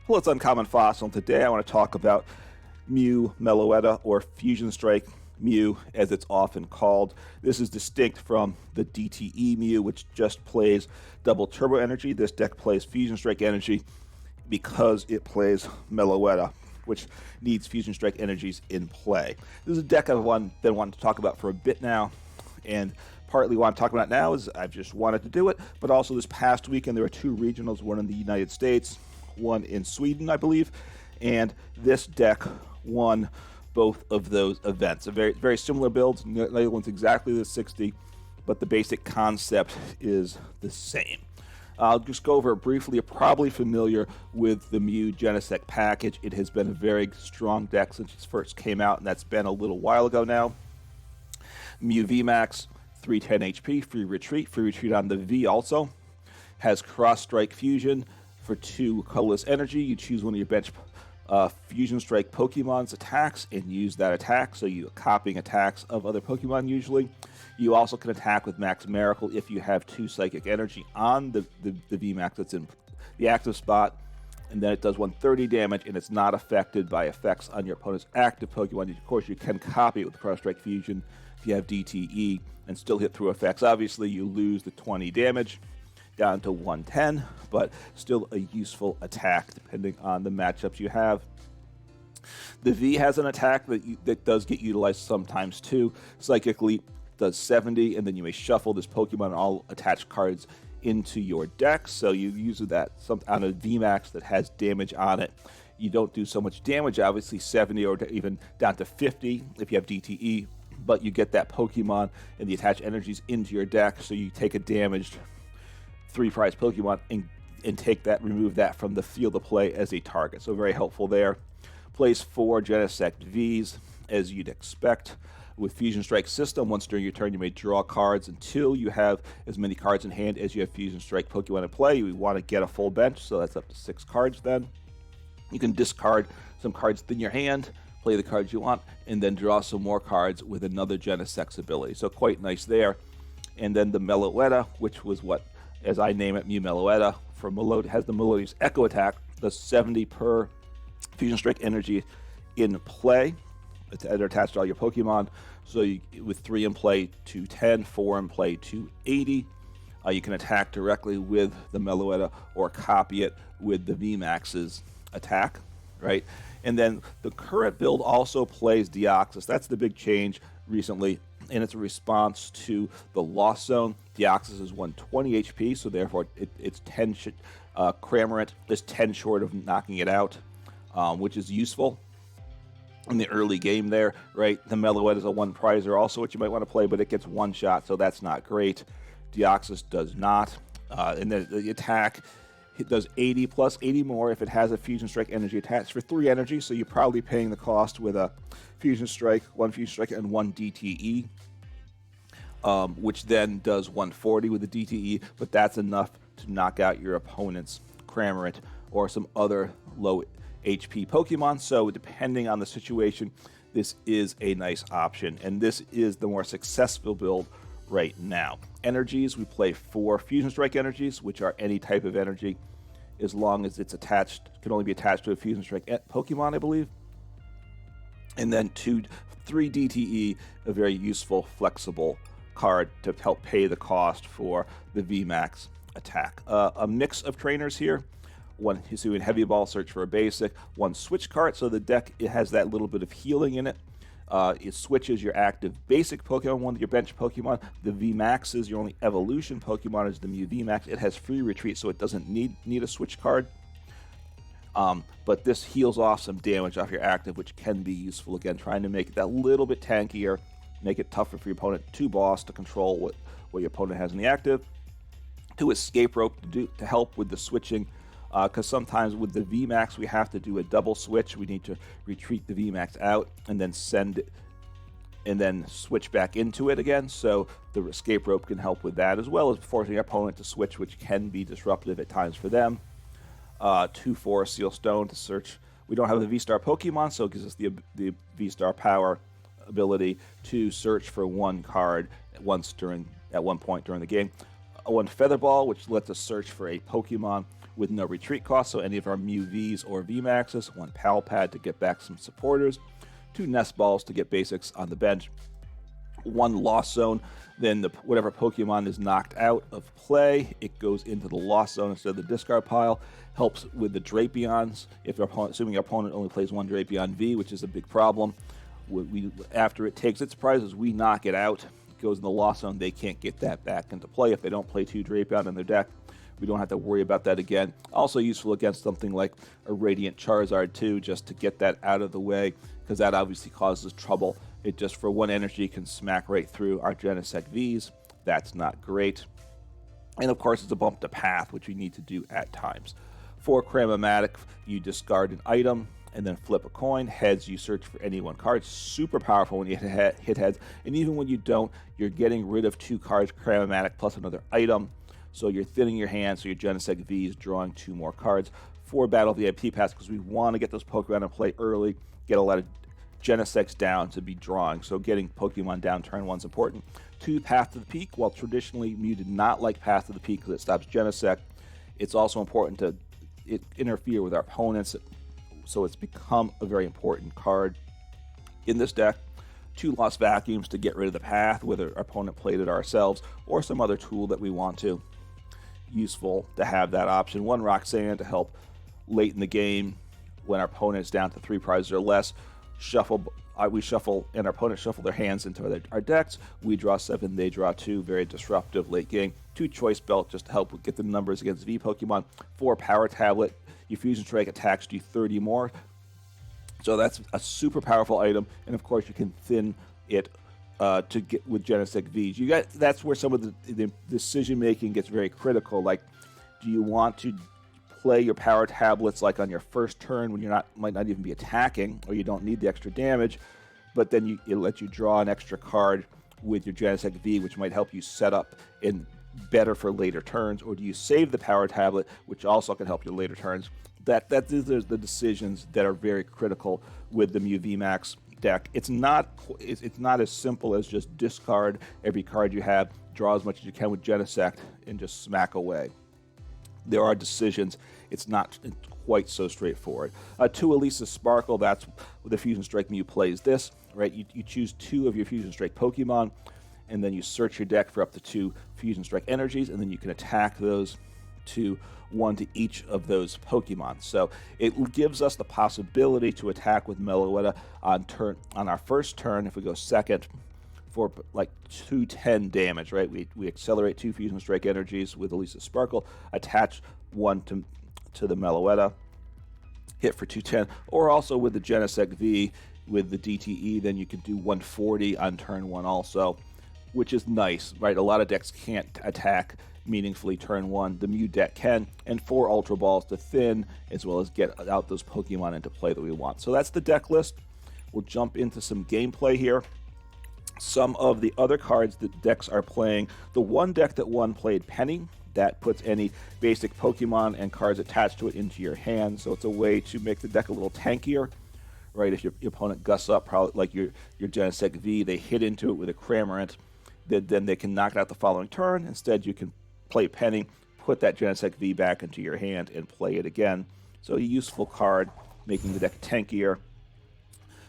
Well, it's Uncommon Fossil. Today I want to talk about Mew Meloetta, or Fusion Strike Mew as it's often called. This is distinct from the DTE Mew, which just plays double turbo energy. This deck plays Fusion Strike energy because it plays Meloetta, which needs Fusion Strike energies in play. This is a deck I've been wanting to talk about for a bit now, and partly why I'm talking about it now is I've just wanted to do it, but also this past weekend there were two regionals, one in the United States, one in Sweden, I believe, and this deck won both of those events. A very similar build. Neither one's exactly the 60, but the basic concept is the same. I'll just go over it briefly. You're probably familiar with the Mew Genesect package. It has been a very strong deck since it first came out, and that's been a little while ago now. Mew VMAX 310 HP, free retreat on the V also. Has cross strike fusion for 2 colorless energy. You choose one of your bench Fusion Strike Pokemon's attacks and use that attack, so you're copying attacks of other Pokemon usually. You also can attack with Max Miracle if you have 2 Psychic Energy on the VMAX that's in the active spot, and then it does 130 damage, and it's not affected by effects on your opponent's active Pokemon. Of course, you can copy it with Cross Strike Fusion if you have DTE and still hit through effects. Obviously, you lose the 20 damage down to 110, but still a useful attack depending on the matchups you have. The V has an attack that does get utilized sometimes too. Psychic Leap does 70, and then you may shuffle this Pokemon and all attached cards into your deck. So you use that on a VMAX that has damage on it. You don't do so much damage, obviously 70 or even down to 50 if you have DTE, but you get that Pokemon and the attached energies into your deck, so you take a damaged 3 prize Pokemon and remove that from the field of play as a target. So very helpful there. Plays 4 Genesect Vs as you'd expect. With Fusion Strike system, once during your turn you may draw cards until you have as many cards in hand as you have Fusion Strike Pokemon in play. You want to get a full bench, so that's up to 6 cards then. You can discard some cards in your hand, play the cards you want, and then draw some more cards with another Genesect's ability. So quite nice there. And then the Meloetta, which was what, as I name it, Mew Meloetta, has the Meloetta's Echo attack, does 70 per Fusion Strike energy in play. They're attached to all your Pokemon. So with 3 in play, 210, 4 in play, 280. You can attack directly with the Meloetta or copy it with the VMAX's attack, right? And then the current build also plays Deoxys. That's the big change recently, and it's a response to the Lost Zone. Deoxys is 120 HP, so therefore it's 10 Cram-o-matic is 10 short of knocking it out, which is useful in the early game there, right? The Meloetta is a 1 prizer also, which you might want to play, but it gets 1 shot, so that's not great. Deoxys does not. And the attack, it does 80 plus 80 more if it has a Fusion Strike energy attached for 3 energy, so you're probably paying the cost with a Fusion Strike, 1 Fusion Strike, and 1 DTE, which then does 140 with the DTE, but that's enough to knock out your opponent's Cram-o-matic or some other low HP Pokemon. So depending on the situation, this is a nice option, and this is the more successful build right now. Energies, we play 4 Fusion Strike energies, which are any type of energy as long as it's attached, can only be attached to a Fusion Strike Pokemon, I believe. And then 3 DTE, a very useful, flexible card to help pay the cost for the VMAX attack. A mix of trainers here. 1 Hisuian Heavy Ball, search for a basic. 1 Switch Cart, so the deck, it has that little bit of healing in it. It switches your active basic Pokemon, one of your bench Pokemon. The VMAX is your only evolution Pokemon, is the Mew VMAX. It has free retreat, so it doesn't need a switch card. But this heals off some damage off your active, which can be useful, again, trying to make it that little bit tankier, make it tougher for your opponent to boss, to control what your opponent has in the active. 2 Escape Rope to help with the switching, because sometimes with the VMAX we have to do a double switch. We need to retreat the VMAX out and then send it and then switch back into it again. So the Escape Rope can help with that, as well as forcing your opponent to switch, which can be disruptive at times for them. 2 Forest Seal Stone to search. We don't have a V-Star Pokemon, so it gives us the V-Star power ability to search for 1 card at one point during the game. 1 Feather Ball, which lets us search for a Pokemon with no retreat cost, so any of our Mew Vs or VMAXs, 1 Pal Pad to get back some supporters, 2 Nest Balls to get basics on the bench, 1 Lost Zone, then whatever Pokemon is knocked out of play, it goes into the Lost Zone instead of the discard pile. Helps with the Drapions, if your opponent, assuming your opponent only plays 1 Drapion V, which is a big problem. After it takes its prizes, we knock it out. It goes in the Lost Zone. They can't get that back into play if they don't play 2 Drapion in their deck. We don't have to worry about that again. Also useful against something like a Radiant Charizard too, just to get that out of the way, because that obviously causes trouble. It just for 1 energy can smack right through our Genesect Vs. That's not great. And of course it's a bump to path, which we need to do at times. For Cram-o-matic, you discard an item and then flip a coin. Heads, you search for any 1 card. Super powerful when you hit heads. And even when you don't, you're getting rid of 2 cards, Cram-o-matic plus another item. So you're thinning your hand, so your Genesect V is drawing 2 more cards. For Battle VIP Pass, because we want to get those Pokemon in play early, get a lot of Genesects down to be drawing. So getting Pokemon down turn 1 is important. 2 Path to the Peak. While traditionally Mew did not like Path to the Peak because it stops Genesect, it's also important to interfere with our opponents. So it's become a very important card in this deck. 2 Lost Vacuums to get rid of the path, whether our opponent played it ourselves or some other tool that we want to. Useful to have that option. 1 Roxanne to help late in the game when our opponent is down to 3 prizes or less. We shuffle and our opponents shuffle their hands into our decks. We draw 7, they draw 2. Very disruptive late game. 2 Choice Belt just to help get the numbers against V Pokemon. 4 Power Tablet. Your Fusion Strike attacks do 30 more. So that's a super powerful item, and of course you can thin it to get with Genesect Vs. That's where some of the decision making gets very critical. Like, do you want to play your Power Tablets like on your first turn when might not even be attacking, or you don't need the extra damage, but then it lets you draw an extra card with your Genesect V, which might help you set up in better for later turns, or do you save the Power Tablet, which also can help you later turns? These are the decisions that are very critical with the Mew VMAX deck. It's not as simple as just discard every card you have, draw as much as you can with Genesect, and just smack away. There are decisions. It's not quite so straightforward. 2 Elesa Sparkle, that's the Fusion Strike Mew plays this, right? You choose 2 of your Fusion Strike Pokemon, and then you search your deck for up to 2 Fusion Strike energies, and then you can attack those 2, 1 to each of those Pokemon. So it gives us the possibility to attack with Meloetta on our first turn if we go second for like 210 damage, right? We accelerate 2 Fusion Strike energies with Elesa Sparkle, attach 1 to the Meloetta, hit for 210, or also with the Genesect V with the DTE, then you can do 140 on turn 1 also, which is nice, right? A lot of decks can't attack meaningfully turn 1. The Mew deck can, and 4 Ultra Balls to thin, as well as get out those Pokemon into play that we want. So that's the deck list. We'll jump into some gameplay here. Some of the other cards that decks are playing. The one deck that won played Penny. That puts any basic Pokemon and cards attached to it into your hand, so it's a way to make the deck a little tankier. Right, if your opponent gusts up, probably like your Genesect V, they hit into it with a Cramorant, then they can knock it out the following turn. Instead, you can play Penny, put that Genesect V back into your hand, and play it again. So a useful card, making the deck tankier.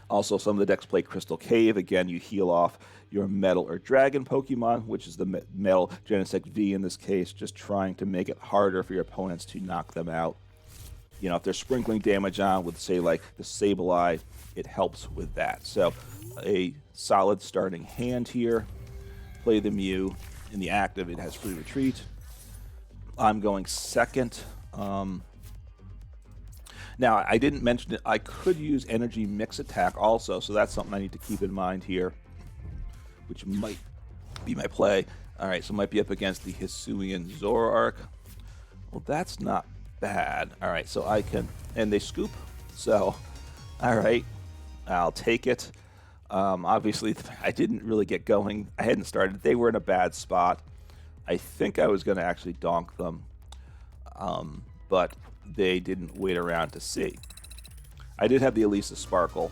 Also, some of the decks play Crystal Cave. Again, you heal off your Metal or Dragon Pokemon, which is the Metal Genesect V in this case, just trying to make it harder for your opponents to knock them out. You know, if they're sprinkling damage on with, say, like the Sableye, it helps with that. So a solid starting hand here. Play the Mew. In the active, it has free retreat. I'm going second. Now, I didn't mention it. I could use Energy Mix Attack also, so that's something I need to keep in mind here, which might be my play. All right, so might be up against the Hisuian Zoroark. Well, that's not bad. All right, so I can, and they scoop. So, all right, I'll take it. Obviously, I didn't really get going. I hadn't started. They were in a bad spot. I think I was going to actually donk them, but they didn't wait around to see. I did have the Elesa Sparkle,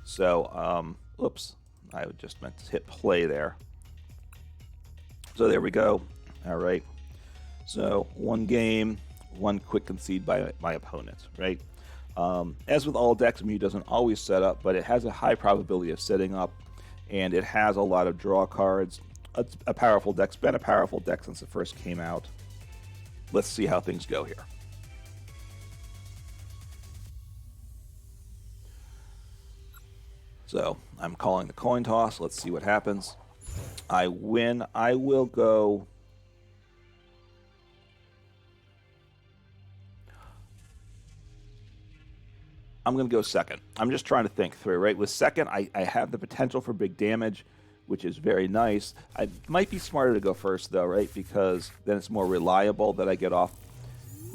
so, oops, I just meant to hit play there. So there we go. All right. So one game, one quick concede by my opponent, right? As with all decks, Mew doesn't always set up, but it has a high probability of setting up, and it has a lot of draw cards. It's a powerful deck. It's been a powerful deck since it first came out. Let's see how things go here. So I'm calling the coin toss. Let's see what happens. I win. I will go... I'm going to go second. I'm just trying to think through, right? With second, I have the potential for big damage, which is very nice. I might be smarter to go first, though, right? Because then it's more reliable that I get off,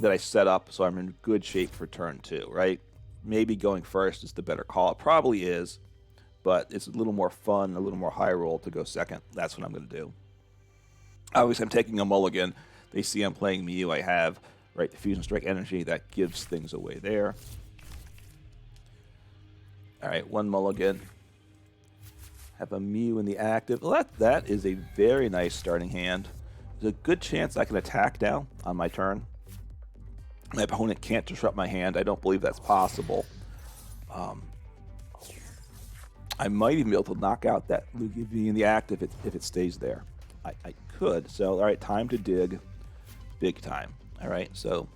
that I set up, so I'm in good shape for turn 2, right? Maybe going first is the better call. It probably is, but it's a little more fun, a little more high roll to go second. That's what I'm going to do. Obviously, I'm taking a mulligan. They see I'm playing Mew. I have, right, the Fusion Strike energy. That gives things away there. All right, one mulligan. Have a Mew in the active. Well, that is a very nice starting hand. There's a good chance I can attack now on my turn. My opponent can't disrupt my hand. I don't believe that's possible. I might even be able to knock out that Lugia V in the active if it stays there. I could. So, all right, time to dig. Big time. All right, so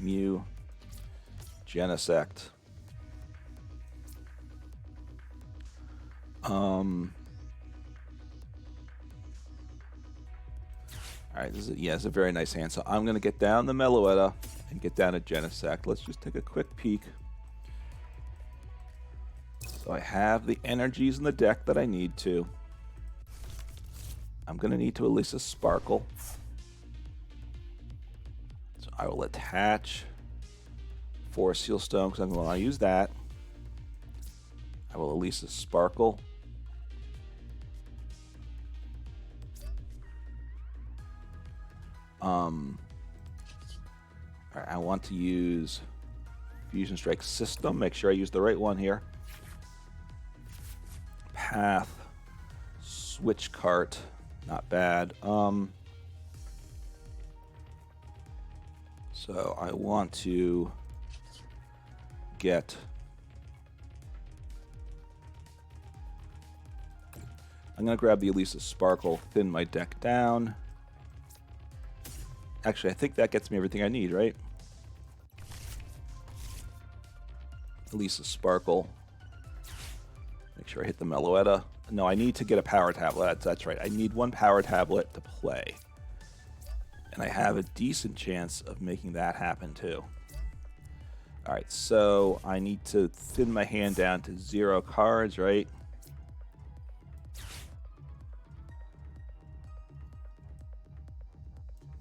Mew, Genesect. All right, it's a very nice hand. So I'm going to get down the Meloetta and get down to Genesect. Let's just take a quick peek. So I have the energies in the deck that I need to. I'm going to need to Elesa Sparkle. So I will attach Force Seal Stone because I'm going to want to use that. I will Elesa Sparkle. All right, I want to use Fusion Strike System. Make sure I use the right one here. Path, Switch Cart, not bad. So I want to get... I'm going to grab the Elesa Sparkle, thin my deck down. Actually, I think that gets me everything I need, right? Elesa Sparkle. Make sure I hit the Meloetta. No, I need to get a Power Tablet. That's right. I need one Power Tablet to play. And I have a decent chance of making that happen, too. All right, so I need to thin my hand down to 0 cards, right?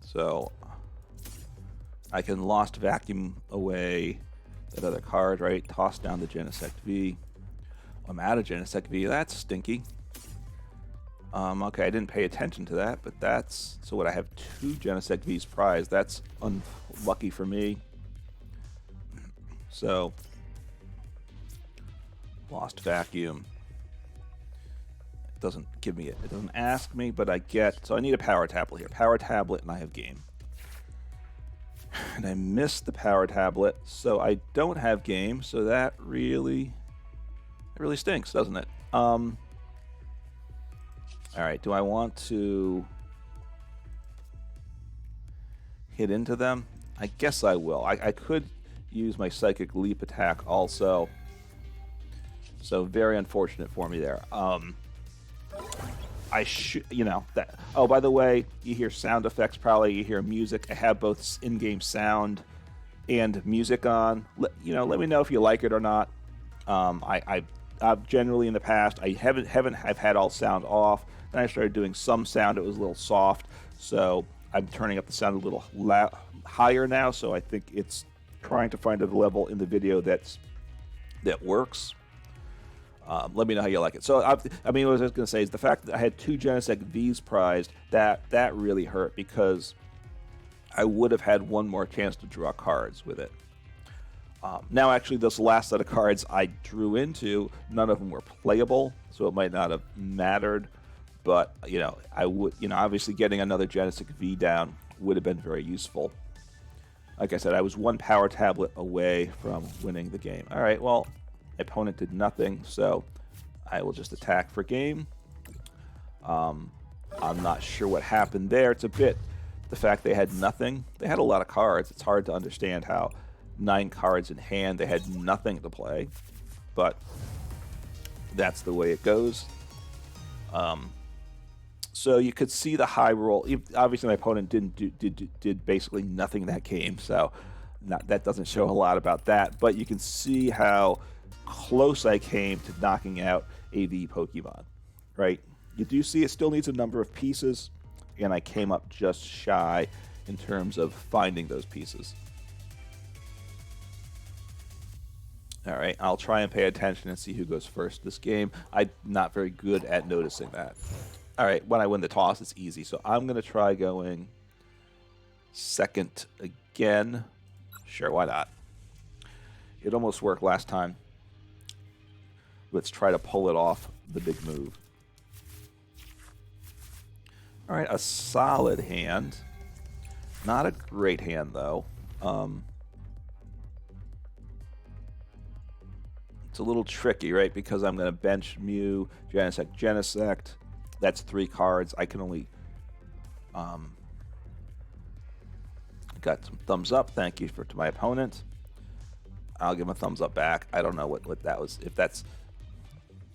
So I can Lost Vacuum away that other card, right? Toss down the Genesect V. I'm out of Genesect V. That's stinky. Okay, I didn't pay attention to that, but that's... So what, I have 2 Genesect Vs prized. That's unlucky for me. So, Lost Vacuum. It doesn't give me it. It doesn't ask me, but I get... So I need a Power Tablet here. Power Tablet, and I have game. And I missed the Power Tablet, so I don't have game, so that really... It really stinks, doesn't it? All right, do I want to hit into them? I guess I will. I could use my Psychic Leap attack also. So very unfortunate for me there. I should, you know, that. Oh, by the way, you hear sound effects probably. You hear music. I have both in-game sound and music on. Let me know if you like it or not. I've generally in the past, I've had all sound off. Then I started doing some sound. It was a little soft, so I'm turning up the sound a little higher now. So I think it's trying to find a level in the video that works. Let me know how you like it. So I mean, what I was going to say is the fact that I had 2 Genesect Vs prized, that really hurt because I would have had one more chance to draw cards with it. Now, actually, this last set of cards I drew into, none of them were playable, so it might not have mattered. But, I would, obviously getting another Genesect V down would have been very useful. Like I said, I was one Power Tablet away from winning the game. All right, well, my opponent did nothing, so I will just attack for game. I'm not sure what happened there. It's a bit the fact they had nothing. They had a lot of cards. It's hard to understand how 9 cards in hand, they had nothing to play. But that's the way it goes. So you could see the high roll. Obviously, my opponent did basically nothing that game, so that doesn't show a lot about that. But you can see how close I came to knocking out a V Pokemon, right? You do see it still needs a number of pieces, and I came up just shy in terms of finding those pieces. All right, I'll try and pay attention and see who goes first this game. I'm not very good at noticing that. All right, when I win the toss, it's easy. So I'm going to try going second again. Sure, why not? It almost worked last time. Let's try to pull it off, the big move. All right, a solid hand. Not a great hand, though. It's a little tricky, right? Because I'm going to bench Mew, Genesect. That's 3 cards. I can only... got some thumbs up. Thank you to my opponent. I'll give him a thumbs up back. I don't know what that was, if that's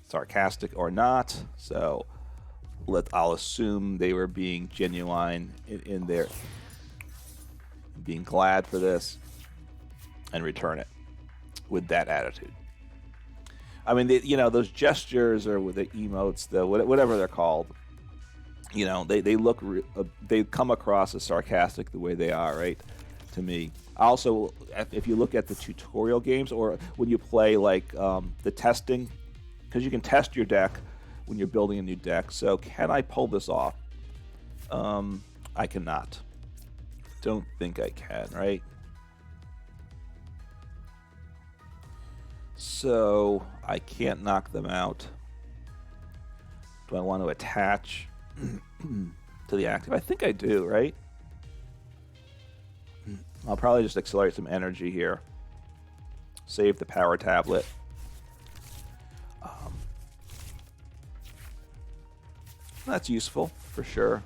sarcastic or not. So I'll assume they were being genuine in their being glad for this and return it with that attitude. I mean, those gestures or with the emotes, whatever they're called, they look, they come across as sarcastic the way they are, right? To me. Also, if you look at the tutorial games or when you play like the testing, because you can test your deck when you're building a new deck. So can I pull this off? I cannot. Don't think I can, right? So I can't knock them out. Do I want to attach to the active? I think I do, right? I'll probably just accelerate some energy here. Save the Power Tablet. That's useful, for sure.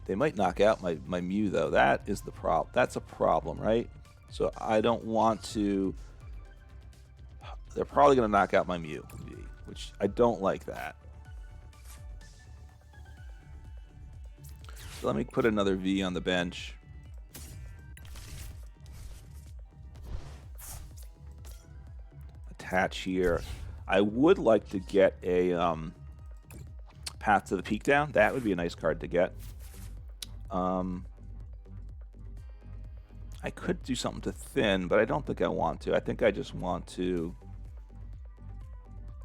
They might knock out my Mew, though. That is the problem. That's a problem, right? So I don't want to... They're probably going to knock out my Mew, which I don't like that. So let me put another V on the bench. Attach here. I would like to get a Path to the Peak down. That would be a nice card to get. I could do something to thin, but I don't think I want to. I think I just want to...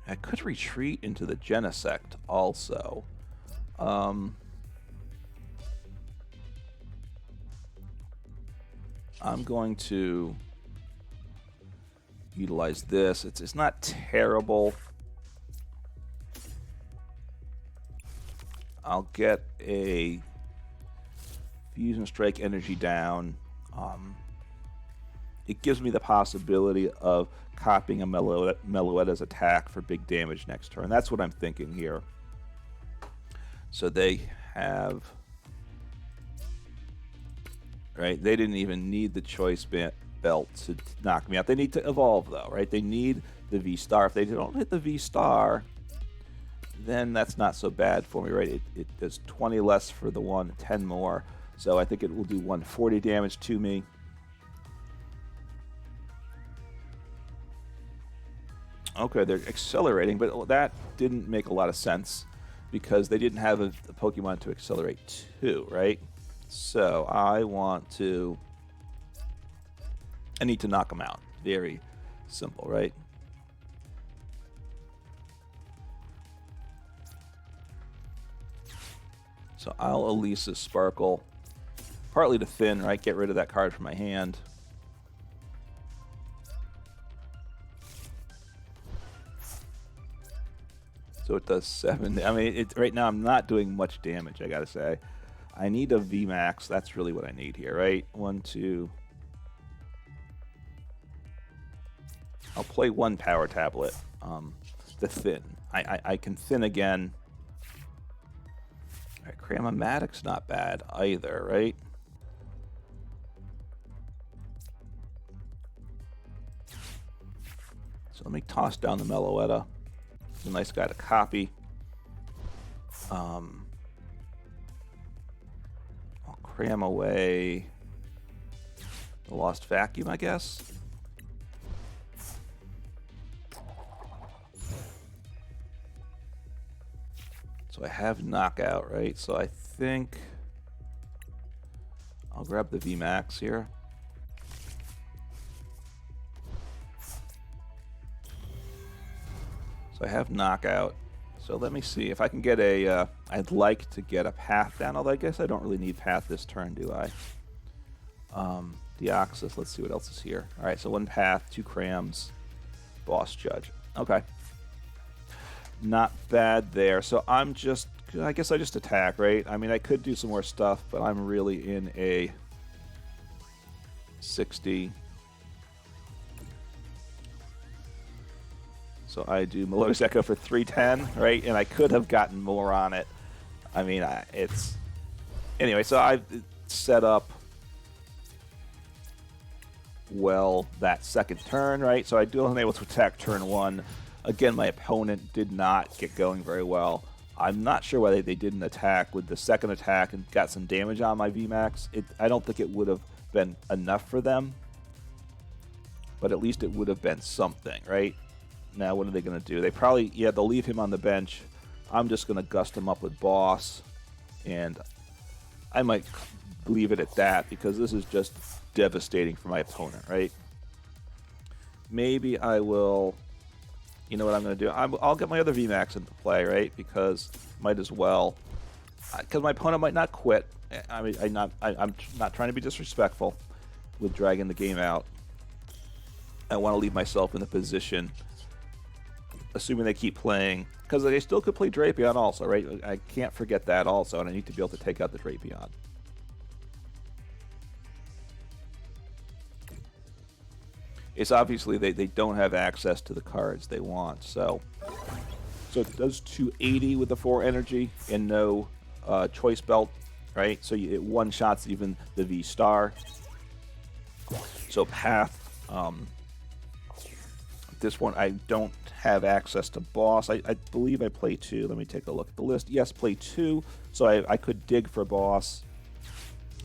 I could retreat into the Genesect also. I'm going to utilize this. It's not terrible. I'll get a Fusion Strike energy down. It gives me the possibility of copying a Meloetta's attack for big damage next turn. That's what I'm thinking here. So they have... Right? They didn't even need the Choice Belt to knock me out. They need to evolve, though, right? They need the V-Star. If they don't hit the V-Star, then that's not so bad for me, right? It does 20 less for the one, 10 more. So I think it will do 140 damage to me. Okay, they're accelerating, but that didn't make a lot of sense because they didn't have a Pokemon to accelerate to, right? So I need to knock them out. Very simple, right? So I'll Elesa Sparkle, partly to thin, right? Get rid of that card from my hand. So So it does 7. I mean, right now I'm not doing much damage, I gotta say. I need a VMAX. That's really what I need here, right? 1, 2. I'll play 1 Power Tablet. The thin. I can thin again. All right, Cram-o-matic's not bad either, right? So let me toss down the Meloetta. It's a nice guy to copy. I'll cram away the Lost Vacuum, I guess. So I have knockout, right? So I think I'll grab the VMAX here. So I have knockout. So let me see if I can get a, I'd like to get a path down, although I guess I don't really need path this turn, do I? Deoxys, let's see what else is here. All right, so 1 path, 2 crams, boss judge. Okay. Not bad there. So I'm just, I guess I just attack, right? I mean, I could do some more stuff, but I'm really in a 60. So I do Meloetta Echo for 310, right? And I could have gotten more on it. I mean, it's... Anyway, so I've set up well that second turn, right? So I do unable to attack turn 1. Again, my opponent did not get going very well. I'm not sure why they didn't attack with the second attack and got some damage on my VMAX. I don't think it would have been enough for them, but at least it would have been something, right? Now, what are they going to do? They probably, yeah, they'll leave him on the bench. I'm just going to gust him up with boss, and I might leave it at that because this is just devastating for my opponent, right? Maybe I will... You know what I'm going to do? I'll get my other VMAX into play, right? Because might as well. Because my opponent might not quit. I mean, I'm not trying to be disrespectful with dragging the game out. I want to leave myself in the position, assuming they keep playing, because they still could play Drapion also, right? I can't forget that also, and I need to be able to take out the Drapion. It's obviously they don't have access to the cards they want, so it does 280 with the 4 energy and no choice belt, right? So it one-shots even the V star. So path, this one I don't have access to boss. I believe I play 2. Let me take a look at the list. Yes, play 2, so I could dig for boss.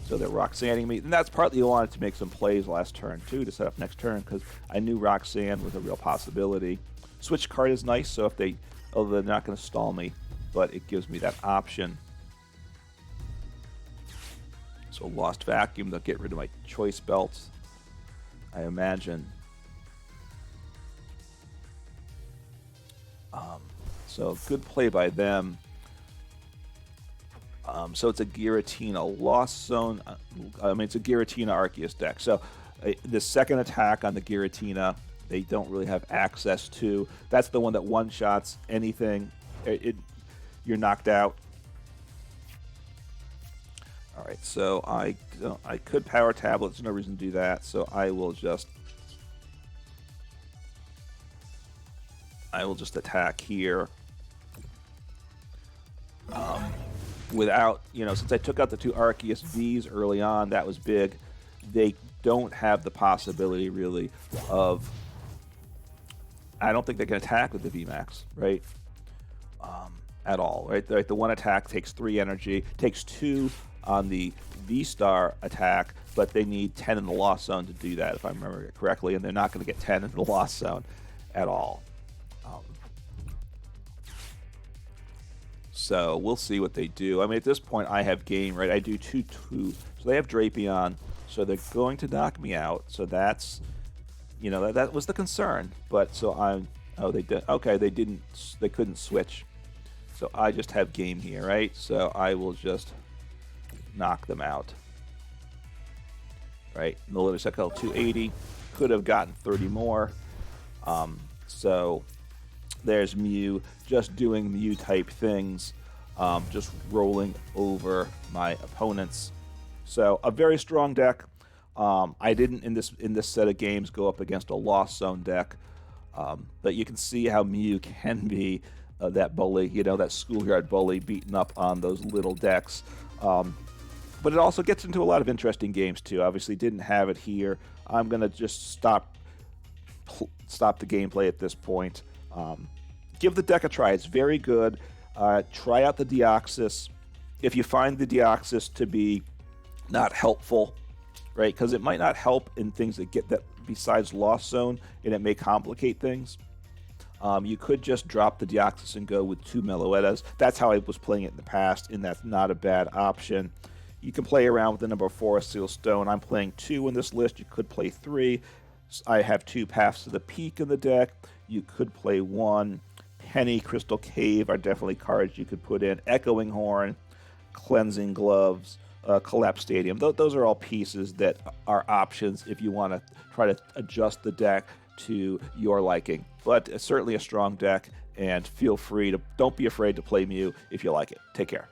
So they're Roxanneing me, and that's partly why I wanted to make some plays last turn too to set up next turn because I knew Roxanne was a real possibility. Switch Cart is nice, so if although they're not going to stall me, but it gives me that option. So Lost Vacuum, they'll get rid of my choice belts, I imagine. So good play by them. So it's a Giratina Lost Zone. I mean, it's a Giratina Arceus deck. So the second attack on the Giratina, they don't really have access to. That's the one that one-shots anything. You're knocked out. All right, so I could Power Tablet. There's no reason to do that. So I will just attack here. Without, since I took out the 2 Arceus Vs early on, that was big. They don't have the possibility, really, of... I don't think they can attack with the VMAX, right? At all, right? The one attack takes 3 energy, takes 2 on the V-Star attack, but they need 10 in the Lost Zone to do that, if I remember it correctly, and they're not going to get 10 in the Lost Zone at all. So we'll see what they do. I mean, at this point, I have game, right? I do 2-2. So they have Drapion. So they're going to knock me out. So that's, that was the concern. But so they did. Okay, they couldn't switch. So I just have game here, right? So I will just knock them out. Right? Meloetta FST 280. Could have gotten 30 more. So There's Mew just doing Mew-type things, just rolling over my opponents. So a very strong deck. I didn't in this set of games go up against a Lost Zone deck, but you can see how Mew can be that bully, that schoolyard bully beating up on those little decks. But it also gets into a lot of interesting games too. Obviously, didn't have it here. I'm gonna just stop the gameplay at this point. Give the deck a try. It's very good. Try out the Deoxys. If you find the Deoxys to be not helpful, right? Because it might not help in things that get that besides Lost Zone, and it may complicate things. You could just drop the Deoxys and go with 2 Meloettas. That's how I was playing it in the past, and that's not a bad option. You can play around with the number 4 Seal Stone. I'm playing 2 in this list. You could play 3. I have 2 Paths to the Peak in the deck. You could play 1. Penny, Crystal Cave are definitely cards you could put in. Echoing Horn, Cleansing Gloves, Collapse Stadium. Those are all pieces that are options if you want to try to adjust the deck to your liking. But it's certainly a strong deck, and feel free to, don't be afraid to play Mew if you like it. Take care.